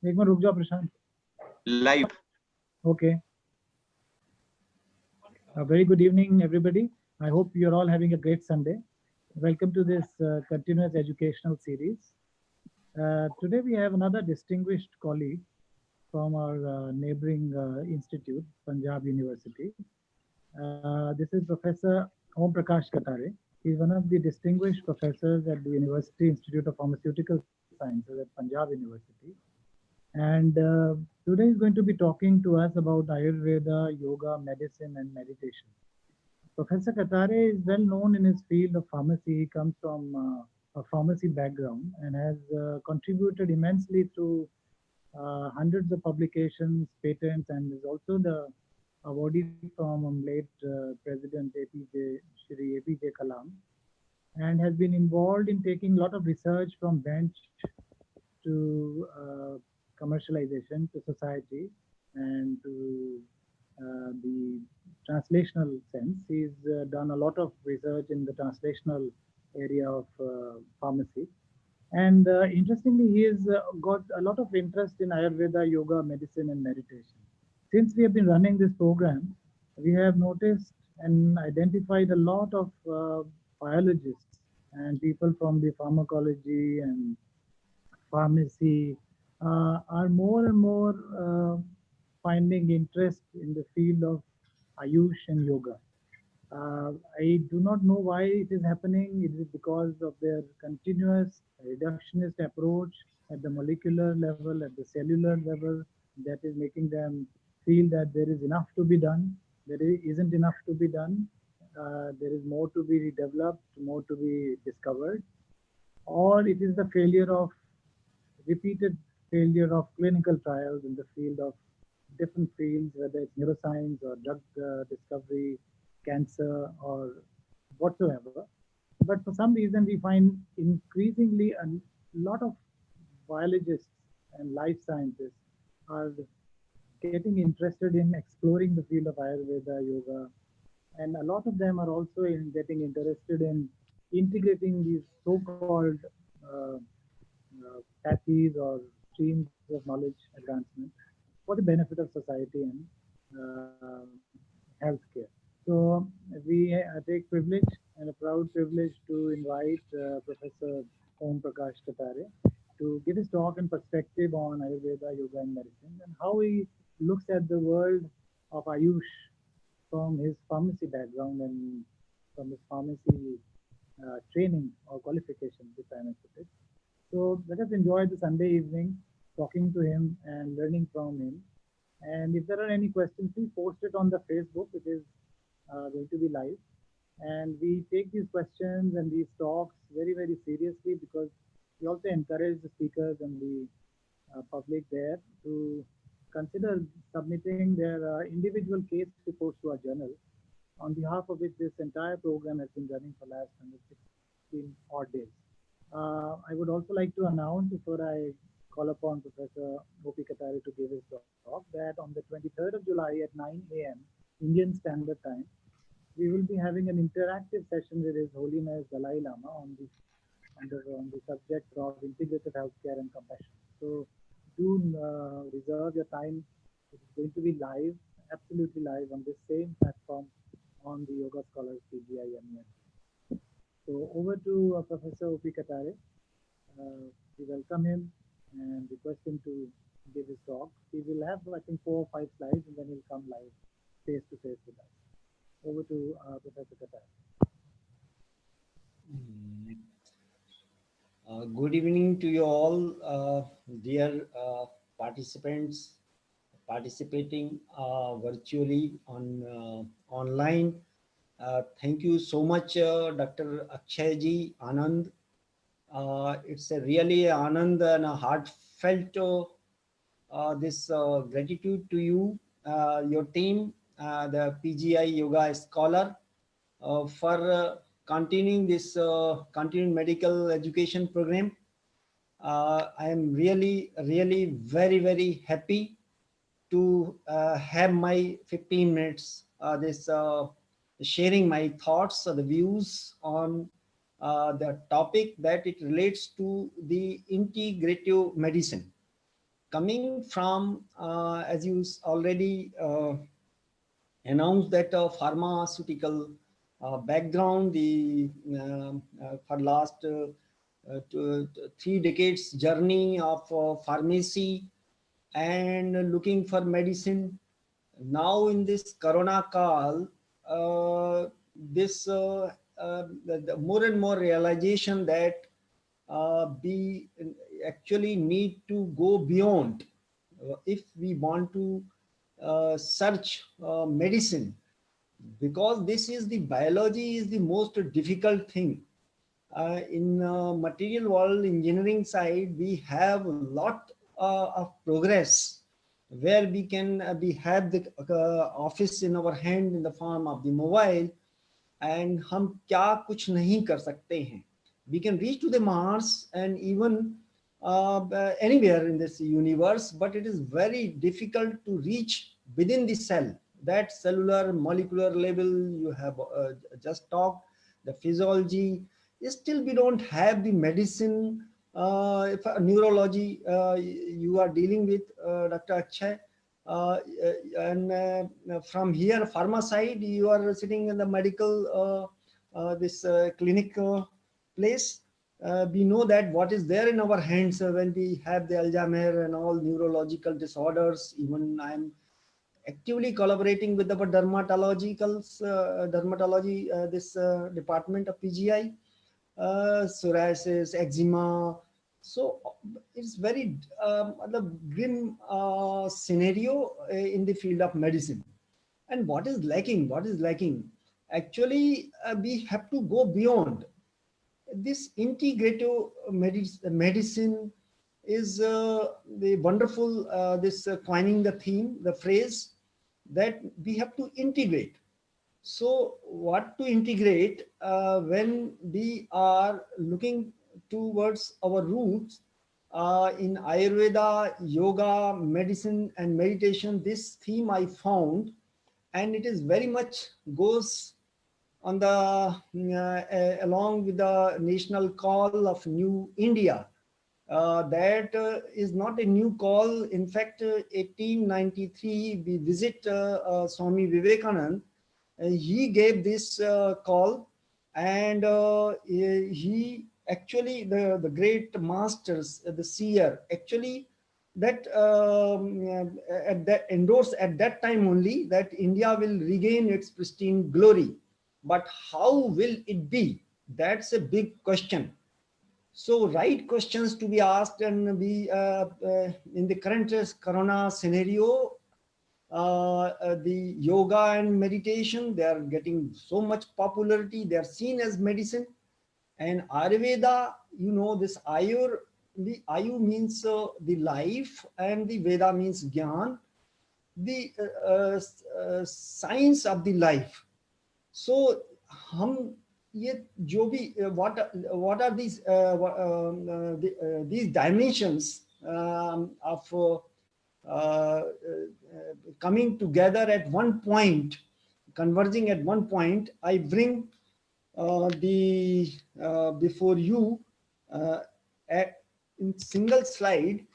एक मिनट रुक जाओ प्रशांत. Live. Okay. A very good evening, everybody. I hope you're all having a great Sunday. Welcome to this continuous educational series. Today we have another distinguished colleague from our neighboring institute, Punjab University. This is Professor Om Prakash Katare. He's one of the distinguished professors at the University Institute of Pharmaceutical Sciences at Punjab University. And today he's going to be talking to us about Ayurveda, yoga, medicine, and meditation. Professor Katare is well known in his field of pharmacy. He comes from a pharmacy background and has contributed immensely through hundreds of publications, patents, and is also the awardee from late President APJ, Shri APJ Kalam, and has been involved in taking a lot of research from bench to commercialization to society and to the translational sense. He's done a lot of research in the translational area of pharmacy. And interestingly, he has got a lot of interest in Ayurveda, yoga, medicine, and meditation. Since we have been running this program, we have noticed and identified a lot of biologists and people from the pharmacology and pharmacy are more and more finding interest in the field of Ayush and yoga. I do not know why it is happening. It is because of their continuous reductionist approach at the molecular level, at the cellular level, that is making them feel that there is enough to be done. There isn't enough to be done. There is more to be developed, more to be discovered, or it is the failure of repeated failure of clinical trials in the field of different fields, whether it's neuroscience or drug discovery, cancer, or whatsoever. But for some reason, we find increasingly a lot of biologists and life scientists are getting interested in exploring the field of Ayurveda, yoga, and a lot of them are also getting interested in integrating these so-called uh, patches or streams of knowledge advancement for the benefit of society and uh, healthcare. So we take privilege and a proud privilege to invite Professor Om Prakash Katare to give his talk and perspective on Ayurveda, yoga, and medicine, and how he looks at the world of Ayush from his pharmacy background and from his pharmacy training or qualification, if I may put it. So let us enjoy the Sunday evening talking to him and learning from him. And if there are any questions, please post it on the Facebook. It is going to be live. And we take these questions and these talks very, very seriously because we also encourage the speakers and the public there to consider submitting their individual case reports to our journal, on behalf of which this entire program has been running for last 116 odd days. I would also like to announce before I call upon Professor O.P. Katare to give his talk that on the 23rd of July at 9 a.m. Indian Standard Time, we will be having an interactive session with His Holiness Dalai Lama on the subject of integrated healthcare and compassion. So do reserve your time. It is going to be live, absolutely live on this same platform on the Yoga Scholars PGI. So over to Professor O.P. Katare. We welcome him and request him to give his talk. He will have, I think, 4 or 5 slides, and then he'll come live face to face with us. Over to Professor Katare. Good evening to you all, dear participants participating virtually on online. Thank you so much, Dr. Akshay ji, Anand. It's a really Anand and a heartfelt this gratitude to you, your team, the PGI Yoga Scholar, for continuing this continuing medical education program. I am really very happy to have my 15 minutes this sharing my thoughts or the views on the topic that it relates to the integrative medicine. coming from, as you already announced, that pharmaceutical background, the for last 3 decades journey of pharmacy and looking for medicine. Now in this corona call, this the more and more realization that we actually need to go beyond if we want to search medicine, because this is the biology is the most difficult thing. In material world engineering side, we have a lot of progress where we have the office in our hand in the form of the mobile, and हम क्या कुछ नहीं कर सकते हैं. We can reach to the Mars and even anywhere in this universe, but it is very difficult to reach within the cell. That cellular molecular level you have just talked, the physiology, still we don't have the medicine. If neurology you are dealing with, Dr. Akshay, and from here pharma side you are sitting in the medical this clinic place. We know that what is there in our hands when we have the Alzheimer and all neurological disorders. Even I'm actively collaborating with our dermatology this department of PGI, psoriasis, eczema. So it's very grim scenario in the field of medicine. And what is lacking? What is lacking? Actually, we have to go beyond. This integrative medicine is the wonderful, this coining the theme, the phrase that we have to integrate. So what to integrate when we are looking towards our roots in Ayurveda, yoga, medicine and meditation, this theme I found, and it is very much goes on the along with the national call of New India. That is not a new call. In fact, 1893 we visit Swami Vivekanand. He gave this call, and he actually the great masters, the seer, actually that at that endorsed at that time only that India will regain its pristine glory. But how will it be? That's a big question. So right questions to be asked, and we in the current corona scenario, the yoga and meditation, they are getting so much popularity. They are seen as medicine. And Ayurveda, you know, this the Ayu means the life, and the Veda means Gyan, the science of the life. So हम ये जो भी what are these these dimensions of coming together at one point, converging at one point, I bring the before you at, in single slide,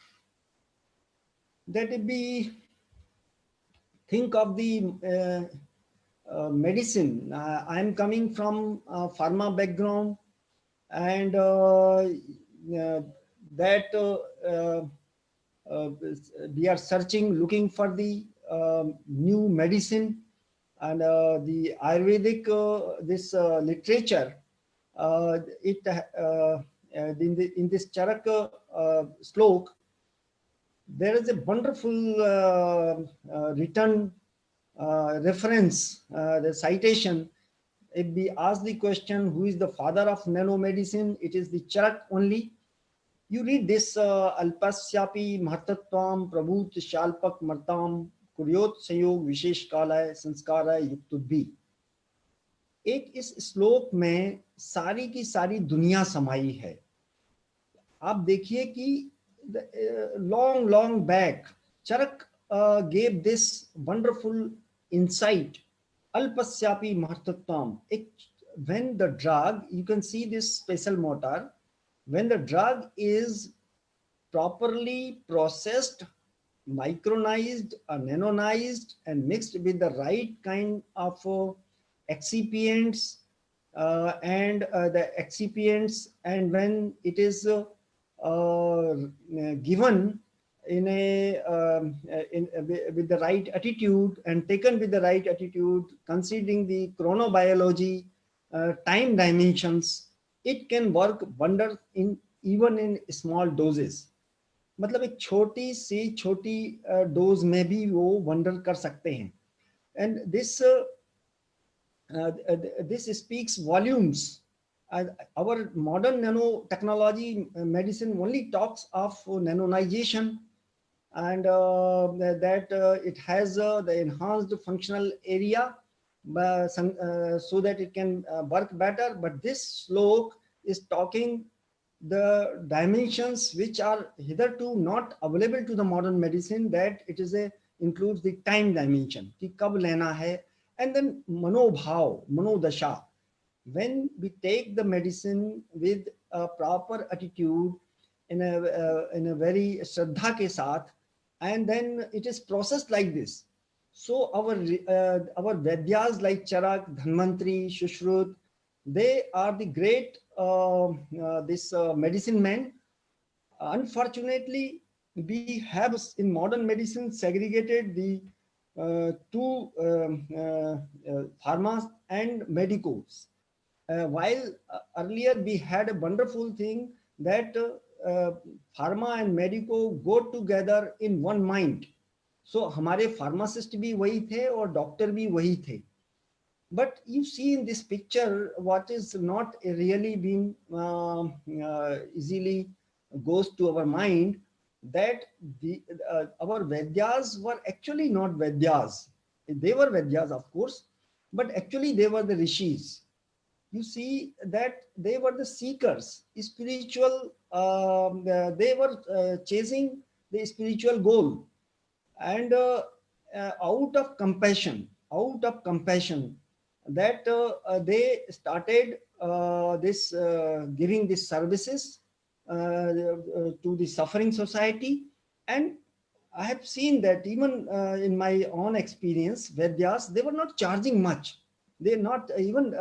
that it be think of the medicine. I am coming from pharma background, and that we are searching, looking for the new medicine, and the Ayurvedic this literature. It in this Charak slok, there is a wonderful written reference, the citation. If we ask the question, who is the father of nanomedicine, it is the Charak only. You read this Alpasyapi Mahatatvam Prabhut Shalpak Martam Kuryot Sayog Vishesh Kalay Sanskara Yuktudbhi. एक इस श्लोक में सारी की सारी दुनिया समाई है. आप देखिए कि long long back Charak gave this wonderful insight, Alpasyapi Mahatatvam. When the drug, you can see this special motor, when the drug is properly processed, micronized, nanonized, and mixed with the right kind of excipients, and when it is given in a with the right attitude and taken with the right attitude, considering the chronobiology, time dimensions, it can work wonders in even in small doses. मतलब एक छोटी सी छोटी dose में भी वो wonder कर सकते हैं. And this speaks volumes. Our modern nanotechnology medicine only talks of nanonization, and that it has the enhanced functional area, so that it can work better. But this slok is talking the dimensions which are hitherto not available to the modern medicine, that it is a includes the time dimension कि कब लेना है, and then manobhav, manodasha. When we take the medicine with a proper attitude, in a very shraddha ke saath, and then it is processed like this. So our Vedyas like Charak, Dhanvantri, Shushruth, they are the great this medicine men. Unfortunately, we have in modern medicine segregated the two pharmas and medicos. While earlier we had a wonderful thing that pharma and medico go together in one mind. So हमारे pharmacist भी वही थे और doctor भी वही थे. But you see in this picture what is not really being easily goes to our mind, that the our Vedyas were actually not Vedyas. They were Vedyas, of course, but actually they were the rishis. You see that they were the seekers, spiritual. They were chasing the spiritual goal, and out of compassion, that they started this giving these services to the suffering society. And I have seen that even in my own experience, Vedyas, they were not charging much. They not even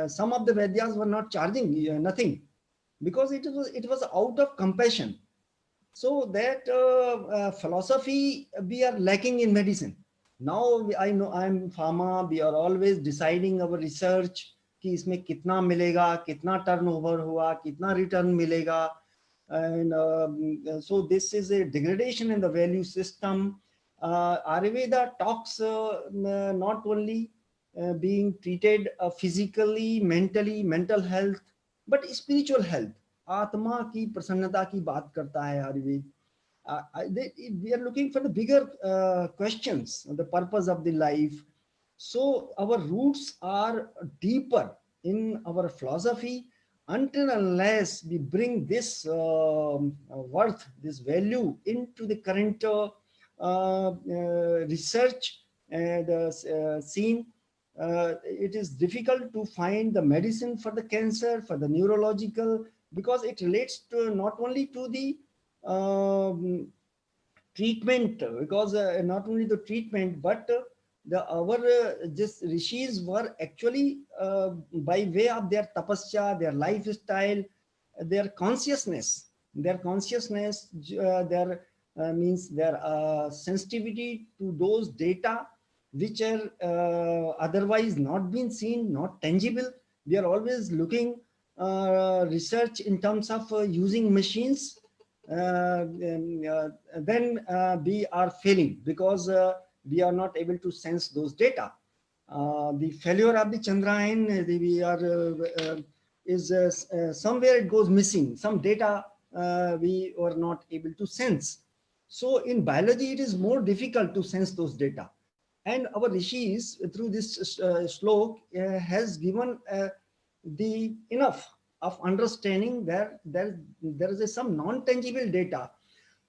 some of the Vedyas were not charging nothing, because it was out of compassion. So that philosophy we are lacking in medicine. Now I know I'm pharma, we are always deciding our research कि इसमें कितना मिलेगा, कितना turnover हुआ, कितना return मिलेगा. And so this is a degradation in the value system. Ayurveda talks not only being treated physically, mentally, mental health, but spiritual health. आत्मा की प्रसन्नता की बात करता है Ayurveda. We are looking for the bigger questions, the purpose of the life. So our roots are deeper in our philosophy. Until unless we bring this worth, this value into the current research and scene, it is difficult to find the medicine for the cancer, for the neurological, because it relates to not only to the treatment, because not only the treatment, but the our just rishis were actually by way of their tapasya, their lifestyle, their consciousness, their means their sensitivity to those data which are otherwise not been seen, not tangible. We are always looking research in terms of using machines. Then we are failing, because we are not able to sense those data. The failure of the Chandrayaan, we are is somewhere it goes missing. Some data we were not able to sense. So in biology, it is more difficult to sense those data. And our rishis through this slok has given the enough of understanding that there is some non-tangible data.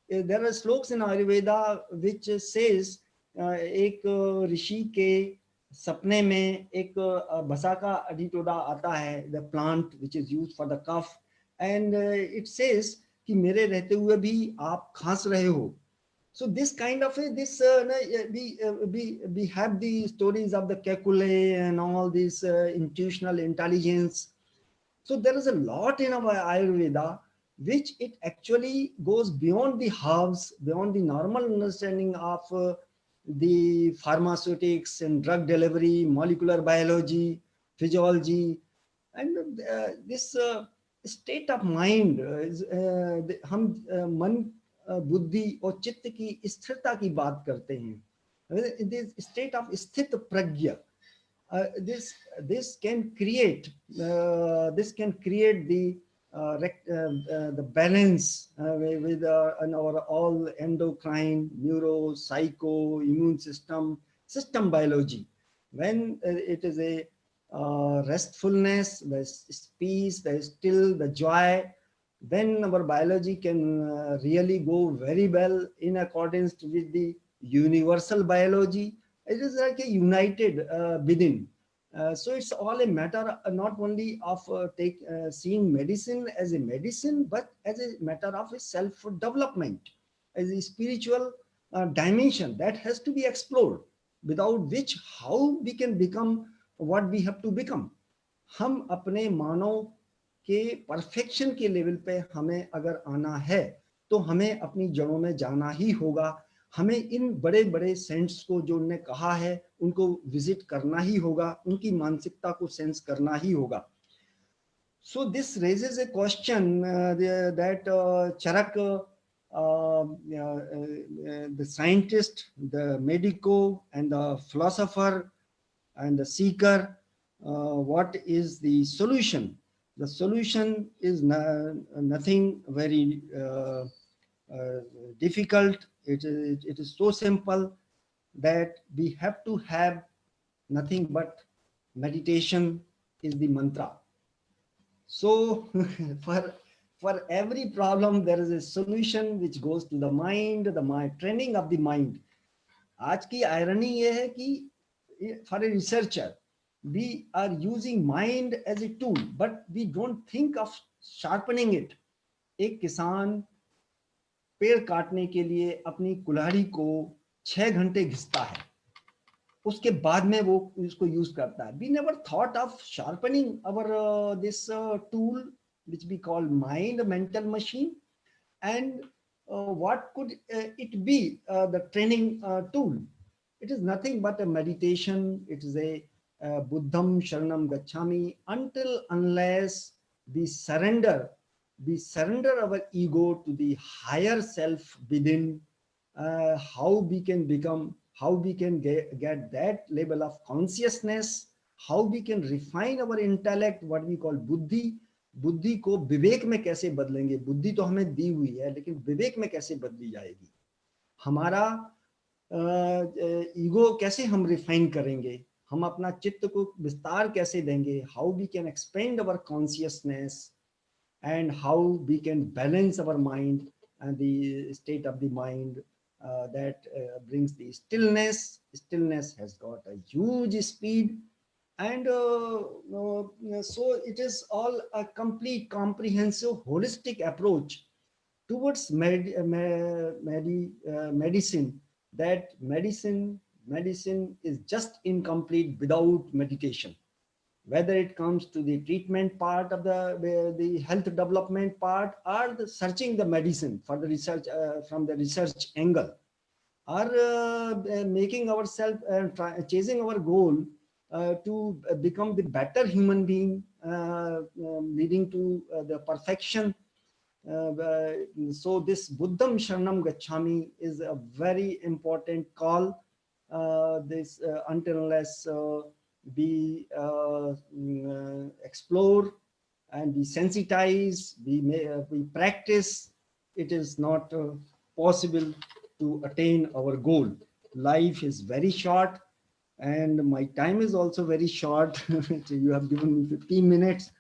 There are sloks in Ayurveda which says एक ऋषि के सपने में एक बसाका aditoda आता है, the plant which is used for the cough, and it says कि मेरे रहते हुए भी आप खांस रहे हो. So this kind of we have the stories of the Kekule and all this intuitional intelligence. So there is a lot in our Ayurveda which it actually goes beyond the herbs, beyond the normal understanding of the pharmaceutics and drug delivery, molecular biology, physiology, and this state of mind हम मन बुद्धि और चित्त की स्थिरता की बात करते हैं. This state of स्थित प्रज्ञा, this this can create the balance with our all endocrine, neuro, psycho, immune system biology. When it is a restfulness, the peace, the still, the joy, then our biology can really go very well in accordance with the universal biology. It is like a united within. So it's all a matter not only of seeing medicine as a medicine, but as a matter of a self-development, as a spiritual dimension that has to be explored, without which how we can become what we have to become. हम अपने मानव के perfection के level पे हमें अगर आना है तो हमें अपनी जड़ों में जाना ही होगा. हमें इन बड़े बड़े सेंट्स को जो उन्होंने कहा है उनको विजिट करना ही होगा, उनकी मानसिकता को सेंस करना ही होगा. So this raises a question that Charak, the scientist, the medico, and the philosopher, and the seeker, what is the solution? The solution is nothing very difficult. It is so simple that we have to have nothing but meditation is the mantra. So for every problem there is a solution which goes to the mind, training of the mind. आज की irony ये है कि for a researcher we are using mind as a tool, but we don't think of sharpening it. एक किसान पेड़ काटने के लिए अपनी कुल्हाड़ी को 6 घंटे घिसता है, उसके बाद में वो इसको यूज करता है. We never thought of sharpening our this tool which we call mind, mental machine, and what could it be the training tool? It is nothing but a meditation. It is a Buddham Sharanam Gacchami. Until unless we surrender our ego to the higher self within, how we can become, how we can get that level of consciousness, how we can refine our intellect, what we call buddhi. बुद्धि को विवेक में कैसे बदलेंगे? बुद्धि तो हमें दी हुई है, लेकिन विवेक में कैसे बदली जाएगी? हमारा ईगो कैसे हम रिफाइन करेंगे? हम अपना चित्त को विस्तार कैसे देंगे? How we can expand our consciousness and how we can balance our mind and the state of the mind that brings the stillness. Stillness has got a huge speed, and so it is all a complete, comprehensive, holistic approach towards medicine. That medicine is just incomplete without meditation. Whether it comes to the treatment part of the health development part, or the searching the medicine for the research from the research angle, or making ourselves chasing our goal to become the better human being, leading to the perfection. So this Buddham Sharanam Gacchami is a very important call. This until unless we explore and we sensitize, we practice, it is not possible to attain our goal. Life is very short, and my time is also very short. You have given me 15 minutes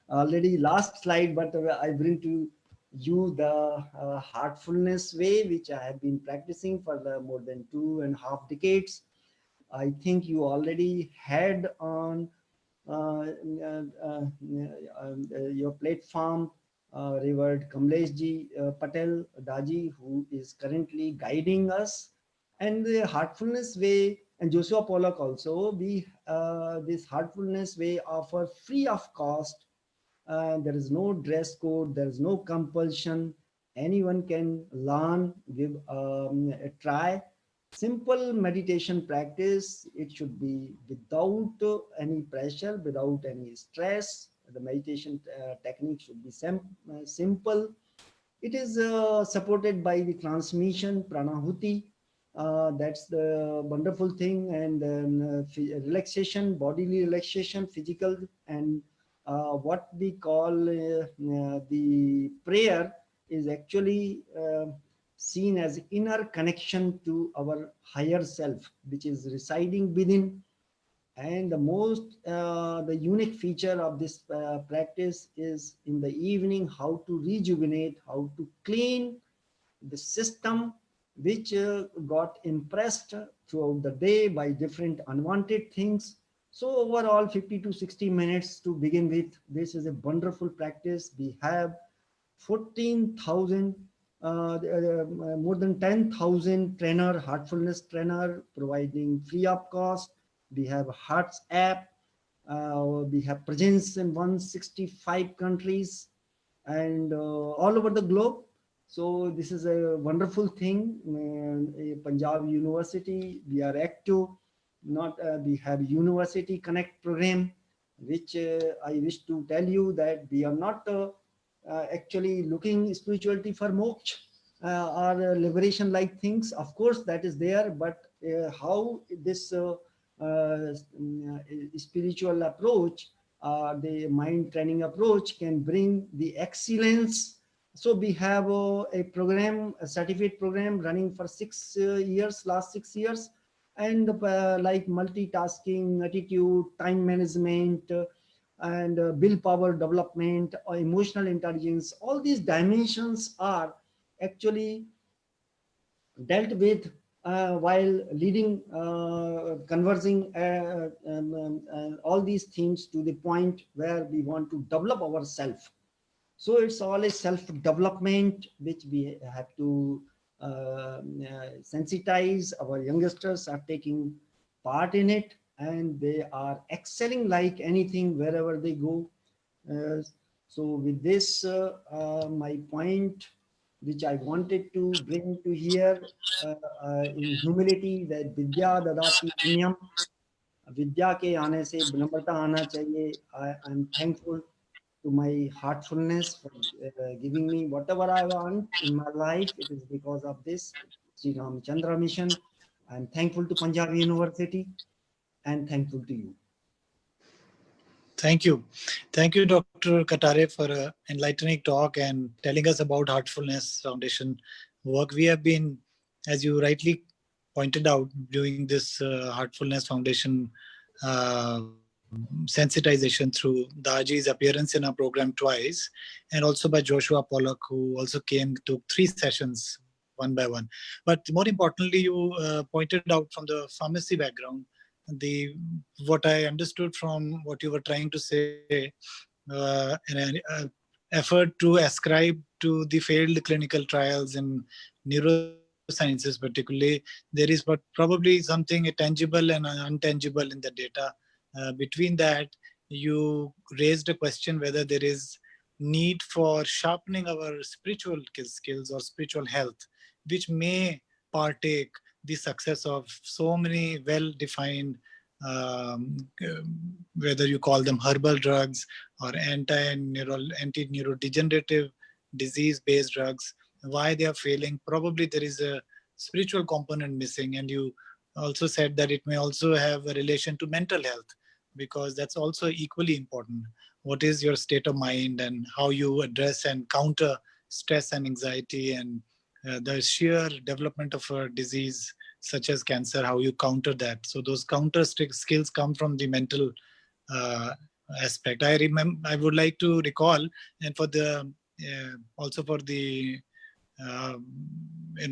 already. Last slide, but I bring to you the heartfulness way, which I have been practicing for more than 2.5 decades. I think you already had on your platform revered Kamleshji Patel Daji, who is currently guiding us, and the Heartfulness Way, and Joshua Pollock also. We this Heartfulness Way offer free of cost. There is no dress code. There is no compulsion. Anyone can learn, give a try. Simple meditation practice. It should be without any pressure, without any stress. The meditation technique should be simple. It is supported by the transmission pranahuti. That's the wonderful thing. And relaxation, bodily relaxation, physical, and what we call the prayer is actually seen as inner connection to our higher self, which is residing within. And the most the unique feature of this practice is in the evening how to rejuvenate, how to clean the system which got impressed throughout the day by different unwanted things. So overall 50 to 60 minutes to begin with. This is a wonderful practice. We have 14,000 more than 10,000 trainer, heartfulness trainer, providing free of cost. We have Hearts app. We have presence in 165 countries and all over the globe. So this is a wonderful thing. Punjab University, we are active. Not we have University Connect program, which I wish to tell you that we are not actually looking spirituality for moksha or liberation like things. Of course, that is there, but how this spiritual approach, the mind training approach, can bring the excellence. So we have a program, a certificate program running for 6 years, last 6 years, and like multitasking, attitude, time management, and willpower development or emotional intelligence. All these dimensions are actually dealt with while leading, conversing all these themes to the point where we want to develop ourselves. So it's all a self-development which we have to sensitize. Our youngsters are taking part in it and they are excelling like anything wherever they go. Uh, so with this, my point which I wanted to bring to here in humility, that Vidya Dadati Punyam, विद्या के आने से विनम्रता आना चाहिए. I am thankful to my heartfulness for giving me whatever I want in my life. It is because of this Sri Ramchandra mission. I am thankful to Punjab University and thankful to you. Thank you. Thank you, Dr. Katare, for an enlightening talk and telling us about Heartfulness Foundation work. We have been, as you rightly pointed out, doing this Heartfulness Foundation sensitization through Daji's appearance in our program twice, and also by Joshua Pollock, who also came, took 3 sessions one by one. But more importantly, you pointed out from the pharmacy background, what I understood from what you were trying to say, an effort to ascribe to the failed clinical trials in neurosciences particularly, there is probably something tangible and untangible in the data. Between that, you raised a question whether there is need for sharpening our spiritual skills or spiritual health, which may partake the success of so many well-defined, whether you call them herbal drugs or anti-neurodegenerative disease-based drugs. Why they are failing? Probably there is a spiritual component missing, and you also said that it may also have a relation to mental health, because that's also equally important. What is your state of mind and how you address and counter stress and anxiety, and the sheer development of a disease such as cancer, how you counter that. So those counter skills come from the mental aspect. I would like to recall, and for the also for the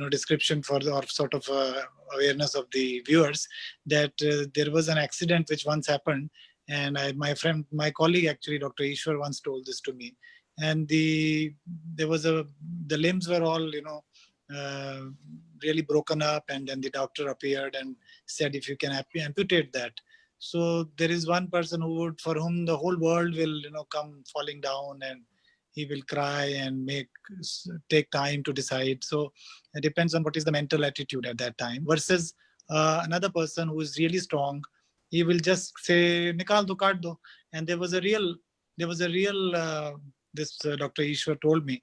description for the, or sort of awareness of the viewers, that there was an accident which once happened, and my colleague actually, Dr. Ishwar, once told this to me. and the limbs were all really broken up, and then the doctor appeared and said, if you can amputate that. So there is one person for whom the whole world will come falling down, and he will cry and take time to decide. So it depends on what is the mental attitude at that time, versus another person who is really strong. He will just say nikal do, kaat do. And there was a real this Dr. Ishwar told me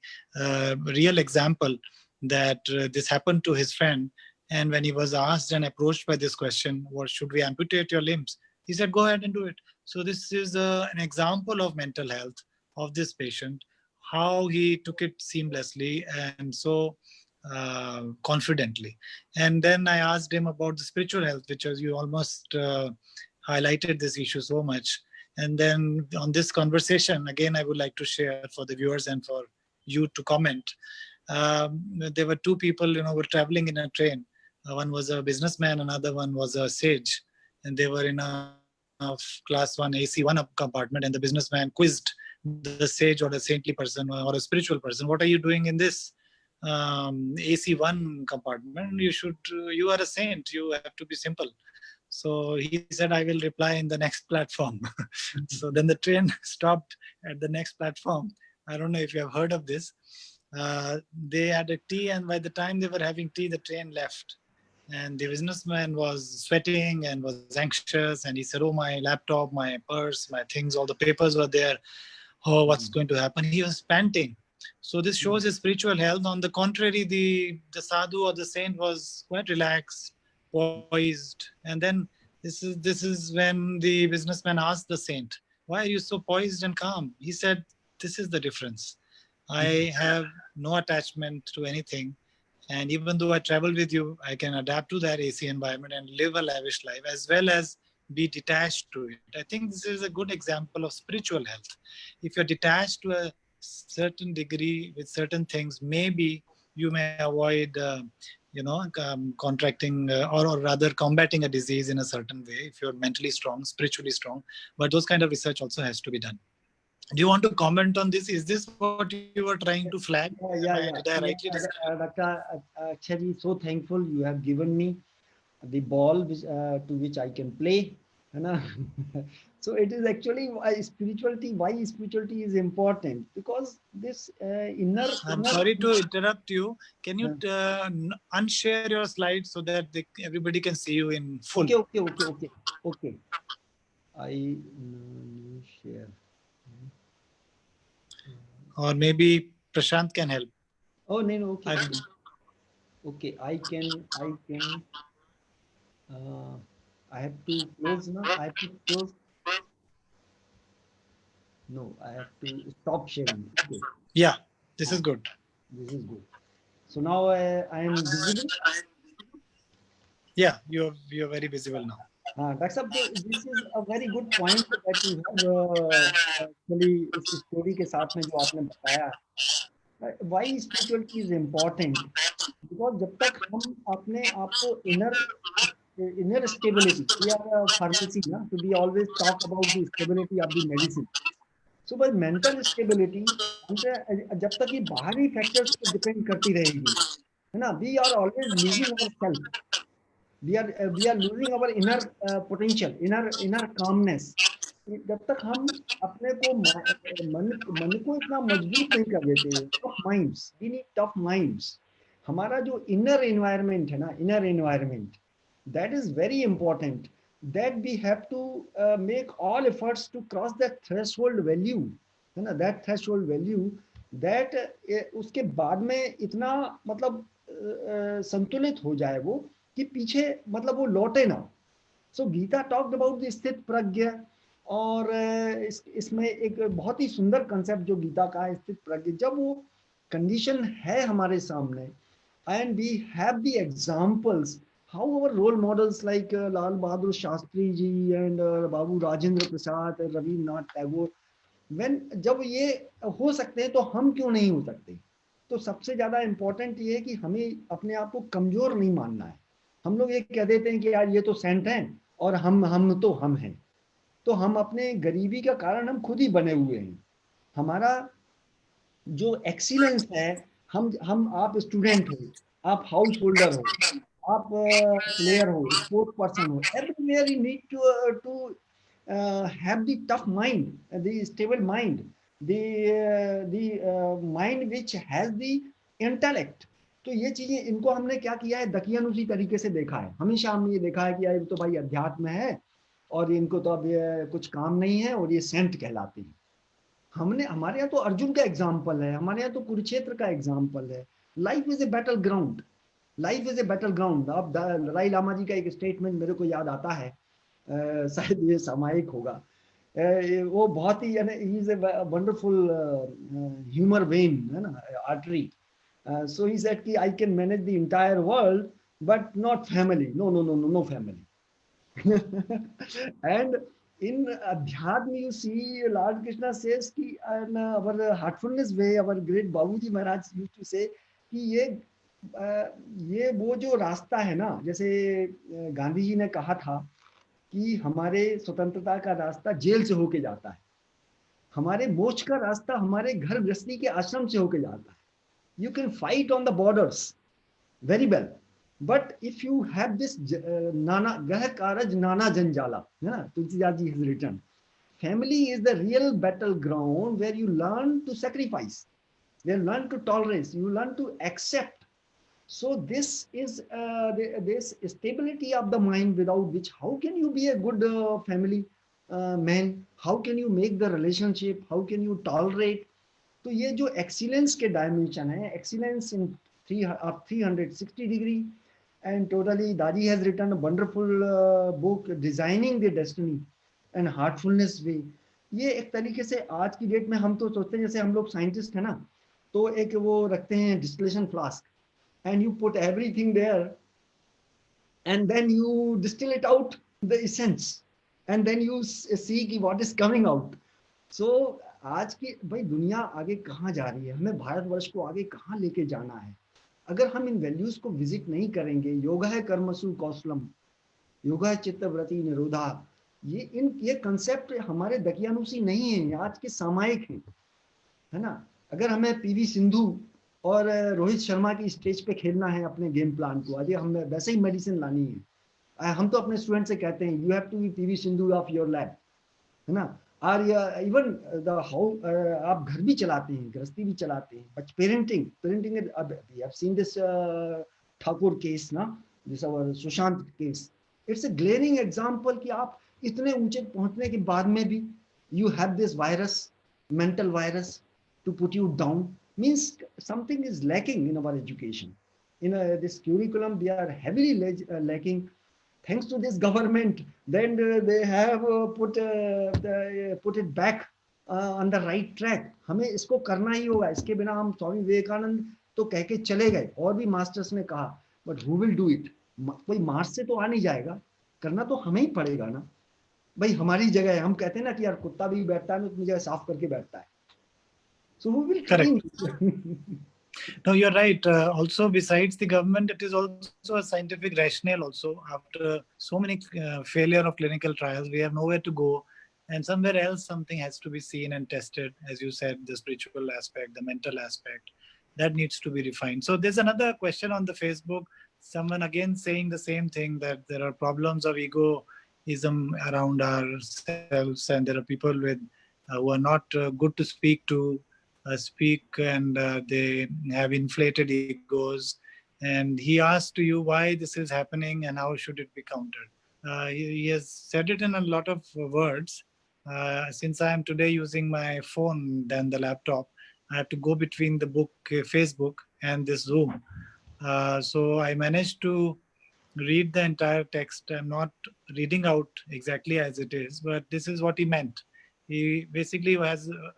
real example that this happened to his friend. And when he was asked and approached by this question, what should we amputate your limbs, he said, go ahead and do it. So this is an example of mental health of this patient, how he took it seamlessly and so confidently. And then I asked him about the spiritual health, which was, you almost highlighted this issue so much. And then on this conversation, again, I would like to share for the viewers and for you to comment. There were two people, were traveling in a train. One was a businessman, another one was a sage. And they were in a class 1 AC1 compartment, and the businessman quizzed the sage or a saintly person or a spiritual person, what are you doing in this AC1 compartment? You are a saint, you have to be simple. So he said, I will reply in the next platform. So then the train stopped at the next platform. I don't know if you have heard of this. They had a tea, and by the time they were having tea, the train left. And the businessman was sweating and was anxious. And he said, oh, my laptop, my purse, my things, all the papers were there. Oh, what's going to happen? He was panting. So this shows his spiritual health. On the contrary, the sadhu or the saint was quite relaxed, poised. And then this is when the businessman asked the saint, why are you so poised and calm? He said, this is the difference. I have no attachment to anything. And even though I travel with you, I can adapt to that AC environment and live a lavish life, as well as be detached to it. I think this is a good example of spiritual health. If you're detached to a certain degree with certain things, maybe you may avoid, contracting or rather combating a disease in a certain way if you're mentally strong, spiritually strong. But those kind of research also has to be done. Do you want to comment on this? Is this what you were trying to flag? Yeah. Did I rightly describe? Dr. Actually, so thankful you have given me the ball to which I can play. So it is actually why spirituality is important, because this I'm sorry to interrupt you. Can you unshare your slides so that everybody can see you in full? Okay. I share. Or maybe Prashant can help. Oh, no, okay. Okay, I can. I have to close now. I have to close. No, I have to stop sharing. Okay. Yeah, this is good. This is good. So now I am visible. Yeah, you're very visible now. Dr. This is a very good point that you have actually इस story के साथ में जो आपने बताया. Why spirituality is important? Because जब तक हम अपने आप को inner stability, we are a pharmacy, na? So we always talk about the stability of the medicine. So by mental stability, जब तक ये बाहरी factors पे depend करती रहेगी, है ना? We are always losing ourselves. We are losing our inner potential, inner calmness. जब तक हम अपने को मन को इतना मजबूत नहीं कर देते, tough minds, we need tough minds. हमारा जो inner environment है ना, inner environment, that is very important. That we have to make all efforts to cross that threshold value, है ना? That threshold value, that उसके बाद में इतना मतलब संतुलित हो जाए वो कि पीछे मतलब वो लौटे ना. सो गीता टॉक्ड अबाउट द स्थित प्रज्ञ, और इसमें एक बहुत ही सुंदर कंसेप्ट जो गीता का है, स्थित प्रज्ञ. जब वो कंडीशन है हमारे सामने, and we have the examples, how our role models like Lal Bahadur Shastri ji and Babu Rajendra Prasad, Rabindranath Tagore, when जब ये हो सकते हैं तो हम क्यों नहीं हो सकते? तो सबसे ज्यादा इंपॉर्टेंट ये है कि हमें अपने आप को कमजोर नहीं मानना है. हम लोग ये कह देते हैं कि यार ये तो सेंट हैं और हम हैं. तो हम अपने गरीबी का कारण हम खुद ही बने हुए हैं. हमारा जो एक्सीलेंस है, हम आप स्टूडेंट हो, आप हाउस होल्डर हो, आप प्लेयर हो, स्पोर्ट्स पर्सन हो, everywhere you need to have the tough mind, the stable mind, the mind which has the intellect. तो ये चीजें, इनको हमने क्या किया है, दकियानुसी तरीके से देखा है। हमेशा हमने ये देखा है कि यार तो भाई अध्यात्म है और इनको तो अब ये कुछ काम नहीं है और ये सेंट कहलाते हैं। हमने, हमारे यहाँ तो अर्जुन का एग्जाम्पल है, हमारे यहाँ तो कुरुक्षेत्र का एग्जाम्पल है। Life is a battle ground, life is a battle ground. अब दलाई लामा जी का एक स्टेटमेंट मेरे को याद आता है, शायद ये सामायिक होगा। वो बहुत ही, he is a wonderful humour vein, है ना, आर्टरी। सो ही सेड कि I can manage the entire world but not family, no no no no no family. And in Adhyatma, you see Lord Krishna says कि our heartfulness way, our great Babuji Maharaj used to say कि ये वो जो रास्ता है ना, जैसे गांधी जी ने कहा था कि हमारे स्वतंत्रता का रास्ता जेल से होके जाता है, हमारे मोक्ष का रास्ता हमारे घर गृहस्थी के आश्रम से होके जाता है। You can fight on the borders very well, but if you have this nana grah karaj nana janjala, Tulsidas ji has written, family is the real battleground where you learn to sacrifice, you learn to tolerate, you learn to accept. So this is this stability of the mind, without which how can you be a good family man, how can you make the relationship, how can you tolerate. तो ये जो excellence के dimension है, excellence in 360 degree, and totally Dadi has written a wonderful book designing the destiny and heartfulness way. ये एक तरीके से आज की डेट में हम तो सोचते हैं, जैसे हम लोग साइंटिस्ट है ना, तो एक वो रखते हैं distillation flask and you put everything there and then you distill it out, the essence, and then you see ki what is coming out. So आज की भाई दुनिया आगे कहाँ जा रही है, हमें भारतवर्ष को आगे कहाँ लेके जाना है, अगर हम इन वैल्यूज को विजिट नहीं करेंगे। योगा है कर्मसु कौशलम, योगा है चित्तवृत्ति निरोधा, ये कंसेप्ट हमारे दकियानुसी नहीं है, आज के सामायिक हैं, है ना। अगर हमें पीवी सिंधु और रोहित शर्मा की स्टेज पे खेलना है अपने गेम प्लान को, आज हमें वैसे ही मेडिसिन लानी है। हम तो अपने स्टूडेंट से कहते हैं you have to be PV Sindhu of your lab, है ना। और इवन द हाउ आप घर भी चलाते हैं, गृहस्थी भी चलाते हैं, but parenting we have seen this Thakur case ना, this our Sushant case, it's a glaring example कि आप इतने ऊंचे पहुंचने के बाद में भी you have this virus, mental virus to put you down, means something is lacking in our education. In this curriculum, we are heavily lacking. Thanks to this government, then they have put it back on the right track. हमें इसको करना ही होगा, इसके बिना हम स्वामी विवेकानंद तो कह के चले गए और भी मास्टर्स ने कहा, but who will do it? कोई मार्स से तो आ नहीं जाएगा, करना तो हमें ही पड़ेगा ना भाई। हमारी जगह है, हम कहते हैं ना कि यार कुत्ता भी बैठता है ना अपनी जगह साफ करके बैठता है। So who will clean? No, you're right. Also, besides the government, it is also a scientific rationale. Also, after so many failure of clinical trials, we have nowhere to go, and somewhere else something has to be seen and tested. As you said, the spiritual aspect, the mental aspect, that needs to be refined. So there's another question on the Facebook. Someone again saying the same thing, that there are problems of egoism around ourselves, and there are people with who are not good to speak to. Speak and they have inflated egos, and he asked to you why this is happening and how should it be countered. He has said it in a lot of words. Since I am today using my phone than the laptop, I have to go between the book, Facebook, and this Zoom. So I managed to read the entire text. I'm not reading out exactly as it is, but this is what he meant. He basically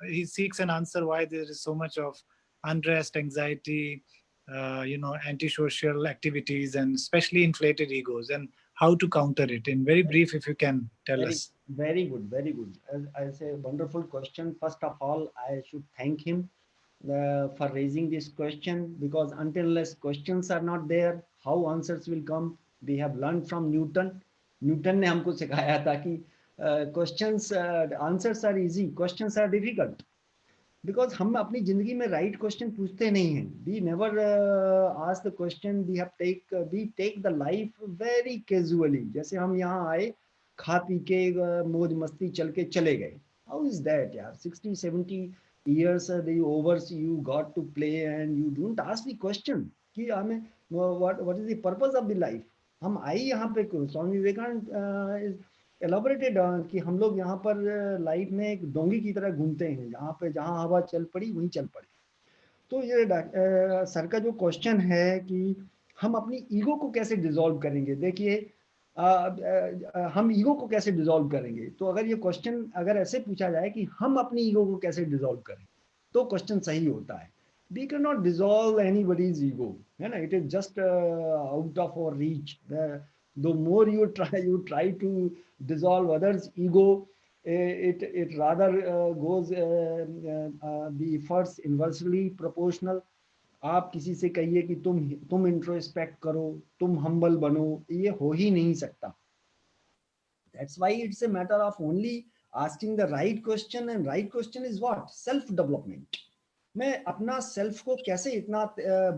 he seeks an answer why there is so much of unrest, anxiety, antisocial activities, and especially inflated egos, and how to counter it. In very brief, if you can tell us. Very good, very good. I say wonderful question. First of all, I should thank him for raising this question, because unless questions are not there, how answers will come? We have learned from Newton. Newton ने हमको सिखाया था कि questions, answers are easy, questions are difficult. Because हम अपनी जिंदगी में right question पूछते नहीं हैं. We never ask the question. We take the life very casually. जैसे हम यहाँ आए, खा पी के मौज मस्ती चल के चले गए. हाउ इज दैट यार? 60-70 years the overs you got to play and you don't ask the question कि हमें what is the purpose of the life. हम आए यहाँ पे, स्वामी विवेकानंद एलाबोरेटेड कि हम लोग यहाँ पर लाइफ में एक डोंगी की तरह घूमते हैं, जहाँ हवा चल पड़ी वहीं चल पड़ी. तो ये सर का जो क्वेश्चन है कि हम अपनी ईगो को कैसे डिसॉल्व करेंगे. देखिए हम ईगो को कैसे डिसॉल्व करेंगे. तो अगर ये क्वेश्चन अगर ऐसे पूछा जाए कि हम अपनी ईगो को कैसे डिसॉल्व करें, तो क्वेश्चन सही होता है. We can not dissolve anybody's ego, है ना. It is just out of our reach. the more you try to dissolve others ego, it rather goes the efforts inversely proportional. आप किसी से कहिए कि तुम इंट्रोस्पेक्ट करो, तुम हम्बल बनो, ये हो ही नहीं सकता. That's why it's a matter of only asking the right question, and right question is what? Self development. मैं अपना सेल्फ को कैसे इतना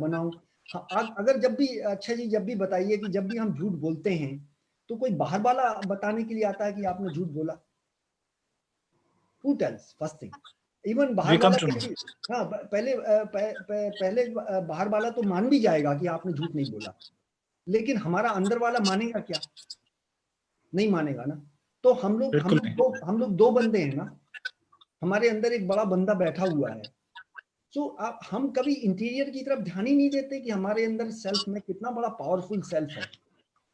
बनाऊं. अगर जब भी, अच्छा जी, जब भी बताइए कि जब भी हम झूठ बोलते हैं तो कोई बाहर वाला बताने के लिए आता है कि आपने झूठ बोला. Who tells? First thing. Even बाहर वाला हाँ, पहले बाहर वाला तो मान भी जाएगा कि आपने झूठ नहीं बोला, लेकिन हमारा अंदर वाला मानेगा क्या? नहीं मानेगा ना. तो हम लोग दो बंदे हैं ना. हमारे अंदर एक बड़ा बंदा बैठा हुआ है. सो हम कभी इंटीरियर की तरफ ध्यान ही नहीं देते कि हमारे अंदर सेल्फ में कितना बड़ा पावरफुल सेल्फ है.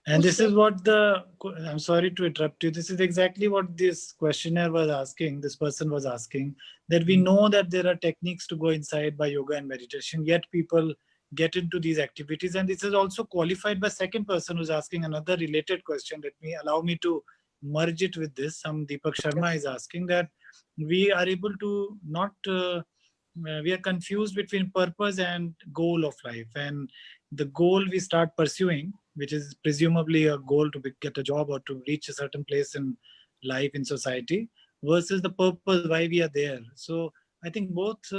And this is what I'm sorry to interrupt you. This is exactly what this questionnaire was asking. This person was asking that we know that there are techniques to go inside by yoga and meditation, yet people get into these activities. And this is also qualified by second person who's asking another related question. Allow me to merge it with this. Deepak Sharma is asking that we are able to not, we are confused between purpose and goal of life. And the goal we start pursuing, which is presumably a goal to get a job or to reach a certain place in life in society, versus the purpose why we are there. So I think both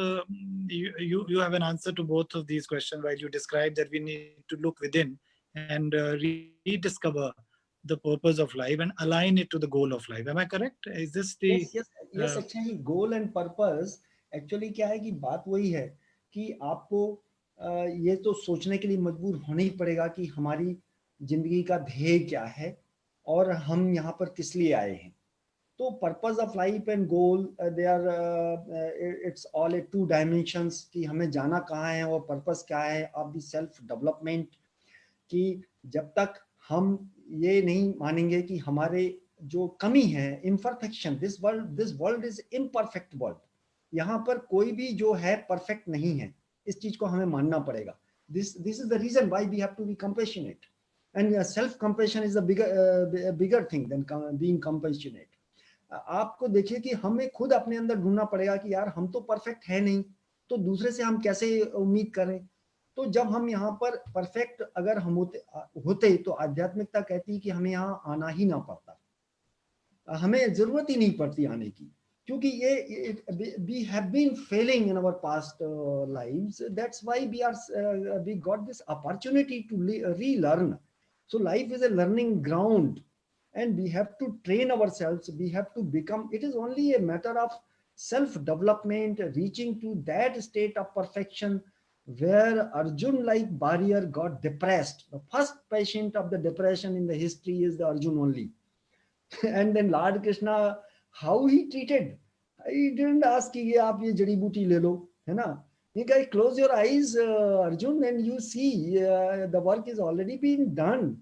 you have an answer to both of these questions while you describe that we need to look within and rediscover the purpose of life and align it to the goal of life. Am I correct? Is this the yes actually goal and purpose actually क्या है कि बात वही है कि आपको ये तो सोचने के लिए मजबूर होना ही पड़ेगा कि हमारी जिंदगी का ध्येय क्या है और हम यहाँ पर किस लिए आए हैं. तो purpose of life and goal, they are, it's all a 2 dimensions कि हमें जाना कहाँ है और पर्पस क्या है ऑफ द सेल्फ डेवलपमेंट. कि जब तक हम ये नहीं मानेंगे कि हमारे जो कमी है, imperfection, this world is imperfect world. यहाँ पर कोई भी जो है परफेक्ट नहीं है. इस चीज को हमें मानना पड़ेगा. This is the reason why we have to be compassionate, and self compassion is a bigger thing than being compassionate. आपको देखिए कि हमें खुद अपने अंदर ढूंढना पड़ेगा कि यार हम तो परफेक्ट है नहीं, तो दूसरे से हम कैसे उम्मीद करें. तो जब हम यहाँ पर परफेक्ट अगर हम होते तो आध्यात्मिकता कहती है कि हमें यहाँ आना ही ना पड़ता, हमें जरूरत ही नहीं पड़ती आने की, क्योंकि ये we have been failing in our past lives. That's why we got this opportunity to relearn. So life is a learning ground, and we have to train ourselves. We have to become. It is only a matter of self-development, reaching to that state of perfection where Arjun, like barrier, got depressed. The first patient of the depression in the history is the Arjun only. And then Lord Krishna, how he treated, he didn't ask कि आप ये जड़ी बूटी ले लो, है ना. He guys, close your eyes, Arjun, and you see the work is already been done.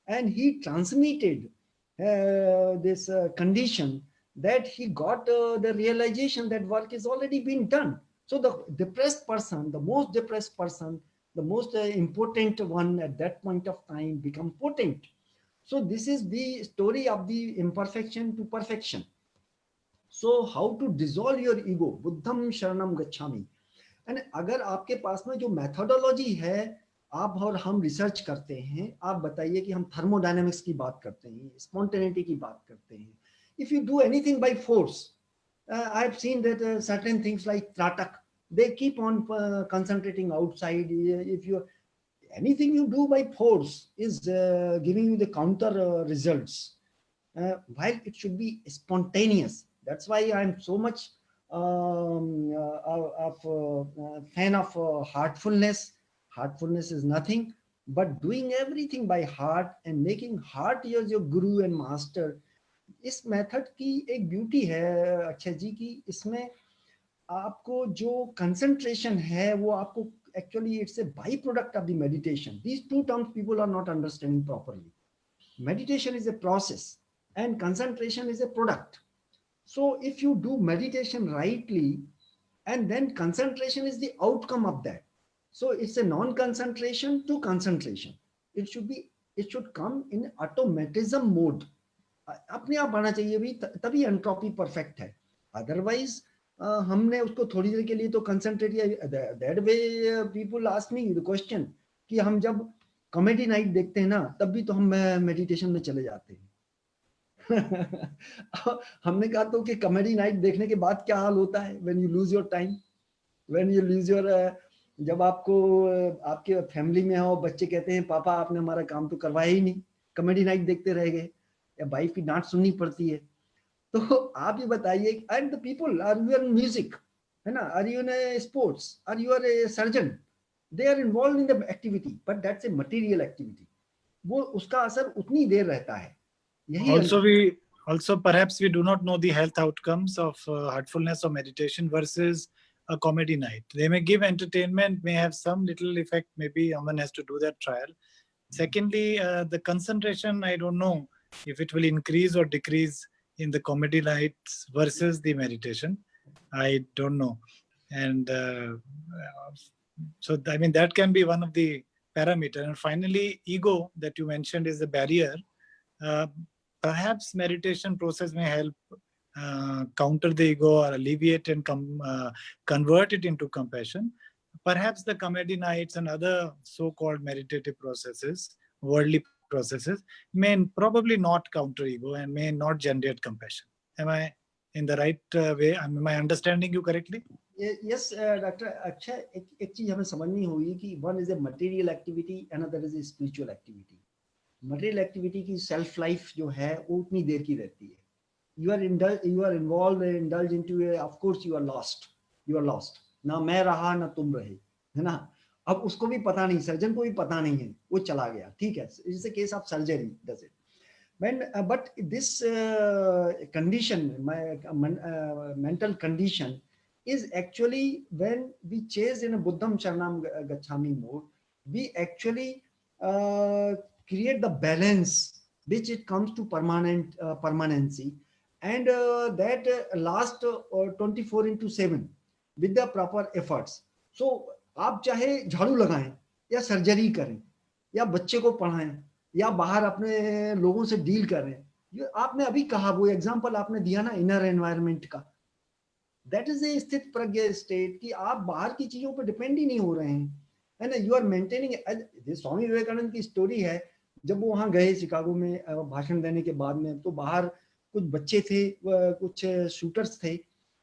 And he transmitted this condition that he got the realization that work is already been done. So the depressed person, the most depressed person, the most important one at that point of time become potent. So this is the story of the imperfection to perfection. So how to dissolve your ego? Buddham sharanam gacchami. And अगर आपके पास में जो methodology है, आप और हम research करते हैं, आप बताइए कि हम थर्मोडायनेमिक्स की बात करते हैं, स्पॉन्टेनिटी की बात करते हैं. If you do anything by force, I've seen that certain things like Tratak, they keep on concentrating outside. If you anything you do by force is giving you the counter results, while it should be spontaneous. That's why I'm so much fan of heartfulness. Heartfulness is nothing but doing everything by heart and making heart as your guru and master. इस method की एक beauty है अक्षय जी की, इसमें आपको जो concentration है वो आपको actually it's a byproduct of the meditation. These two terms people are not understanding properly. Meditation is a process and concentration is a product. So if you do meditation rightly, and then concentration is the outcome of that. So it's a non-concentration to concentration. It should come in automatism mode. अपने आप आना चाहिए भी, तभी entropy perfect है. Otherwise हमने उसको थोड़ी देर के लिए तो कंसंट्रेट किया. That way people ask me the question कि हम जब कॉमेडी नाइट देखते हैं ना, तब भी तो हम मेडिटेशन में चले जाते हैं. हमने कहा तो कि कॉमेडी नाइट देखने के बाद क्या हाल होता है, when you lose your time, when you lose your, जब आपको आपके फैमिली में हो, बच्चे कहते हैं पापा आपने हमारा काम तो करवाया ही नहीं, कॉमेडी नाइट देखते रह गए, या वाइफ की डांट सुननी पड़ती है. तो आप ये बताइए, and the people are you in music, है ना, are you in sports, are you are a surgeon, they are involve in the activity, but that's a material activity. वो उसका असर उतनी देर रहता है. यही also perhaps we do not know the health outcomes of heartfulness or meditation versus a comedy night. They may give entertainment, may have some little effect, maybe Aman has to do that trial. Secondly, the concentration, I don't know if it will increase or decrease in the comedy nights versus the meditation. I don't know. And so, I mean, that can be one of the parameters. And finally, ego that you mentioned is the barrier. Perhaps meditation process may help counter the ego or alleviate and convert it into compassion. Perhaps the comedy nights and other so-called meditative processes, worldly processes, may probably not counter ego and may not generate compassion. Am I in the right way? Am I understanding you correctly? Yes, Dr. Akshay, एक चीज हमें समझनी होगी कि one is a material activity, another is a spiritual activity. Material activity की self life जो है वो उतनी देर की रहती है. You are involve indulge into, of course you are lost, ना मैं रहा ना तुम रहे, है ना. अब उसको भी पता नहीं, सर्जन को भी पता नहीं है, वो चला गया, ठीक है. It's a case of surgery, does it. But this condition, mental condition is actually when we chase in a Buddham Sharanam Gacchami mode, we actually create the balance which it comes to permanency, and that last 24/7 with the proper efforts. So आप चाहे झाड़ू लगाएं या surgery करें या बच्चे को पढ़ाएं या बाहर अपने लोगों से डील करें, आपने अभी कहा वो एग्जांपल आपने दिया ना इनर एनवायरनमेंट का, दैट इज ए स्थित प्रज्ञ स्टेट कि आप बाहर की चीजों पर डिपेंड ही नहीं हो रहे हैं, है ना. You are maintaining. Swami Vivekananda की स्टोरी है, जब वो वहां गए शिकागो में भाषण देने के बाद में, तो बाहर कुछ बच्चे थे, कुछ शूटर्स थे,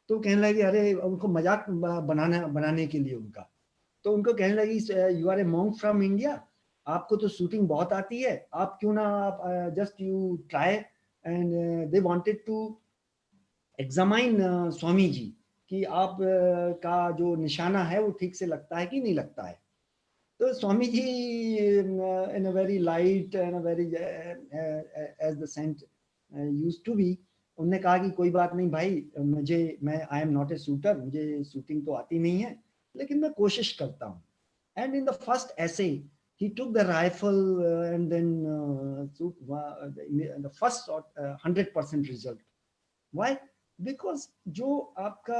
तो कहने लगे, अरे उनको मजाक बनाने के लिए उनका, तो उनको कहने लगी, you are a monk from India, आपको तो शूटिंग बहुत आती है, आप क्यों ना आप just you try. And they wanted to examine Swami ji कि आप का जो निशाना है वो ठीक से लगता है कि नहीं लगता है. तो Swami ji in a very light and a very as the saint used to be, उन्होंने कहा कि कोई बात नहीं भाई, मैं I am not a shooter, मुझे शूटिंग तो आती नहीं है, लेकिन मैं कोशिश करता हूँ. एंड इन द फर्स्ट ऐसे he took the rifle and then the first 100% result. Why? Because जो आपका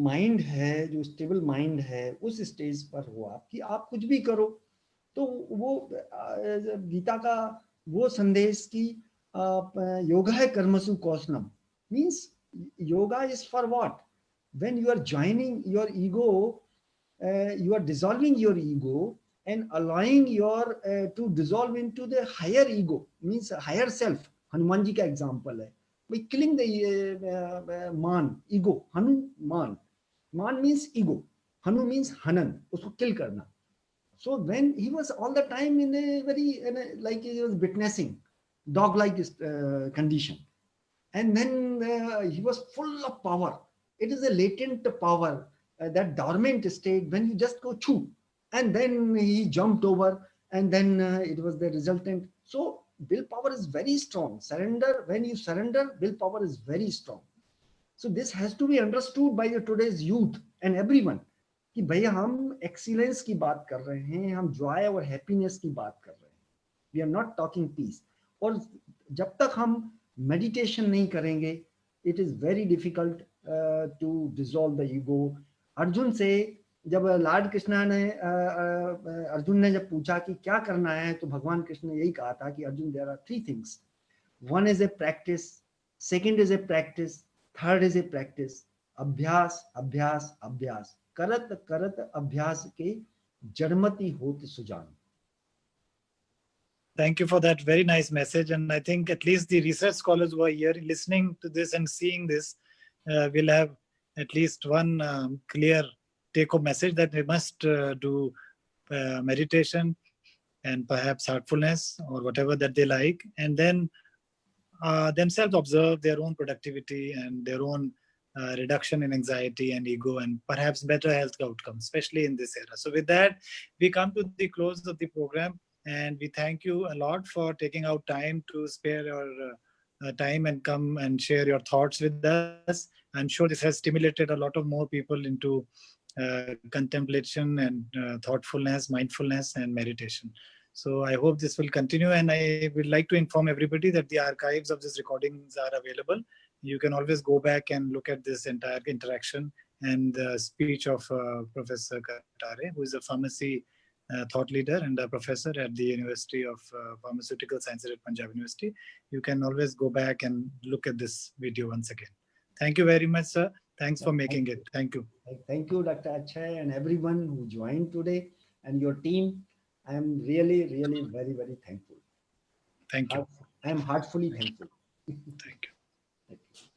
माइंड है, जो स्टेबल माइंड है, उस स्टेज पर हो आप कि आप कुछ भी करो, तो वो गीता का वो संदेश की योगा है कर्मसु कौशलम, means yoga is for what, when you are joining your ego, you are dissolving your ego and allowing your to dissolve into the higher ego, means higher self. Hanuman ji का एग्जाम्पल है, by killing the man, ego, Hanuman. Man means ego. Hanu means Hanan. Usko kill karna. So when he was all the time in a very like he was witnessing dog-like condition, and then he was full of power. It is a latent power, that dormant state when you just go chew, and then he jumped over, and then it was the resultant. So willpower is very strong. Surrender, when you surrender, willpower is very strong. So this has to be understood by the today's youth and everyone कि भैया हम excellence की बात कर रहे हैं, हम Joy और हैप्पीनेस की बात कर रहे हैं. We are not talking peace. और जब तक हम मेडिटेशन नहीं करेंगे, it is very difficult to dissolve the ego. Arjun से जब लॉर्ड कृष्णा ने अर्जुन ने जब पूछा कि क्या करना है, तो भगवान कृष्ण ने यही कहा था कि Arjun, there are 3 things. One is a practice, second is a practice, third is a practice. अभ्यास अभ्यास अभ्यास, करत करत अभ्यास के जड़मति होत Sujan. Thank you for that very nice message. And I think at least the research scholars who are here listening to this and seeing this will have at least one clear take-home message that they must do meditation and perhaps heartfulness or whatever that they like, and then themselves observe their own productivity and their own reduction in anxiety and ego, and perhaps better health outcomes, especially in this era. So with that, we come to the close of the program, and we thank you a lot for taking out time to spare your time and come and share your thoughts with us. I'm sure this has stimulated a lot of more people into contemplation and thoughtfulness, mindfulness, and meditation. So I hope this will continue, and I would like to inform everybody that the archives of these recordings are available. You can always go back and look at this entire interaction and the speech of Professor Katare, who is a pharmacy thought leader and a professor at the University of Pharmaceutical Sciences at Punjab University. You can always go back and look at this video once again. Thank you very much, sir. Thanks for making it. Thank you. Thank you, Dr. Achay, and everyone who joined today, and your team. I am really, really very, very thankful. Thank you. I am heartfully thankful. Thank you. Thank you.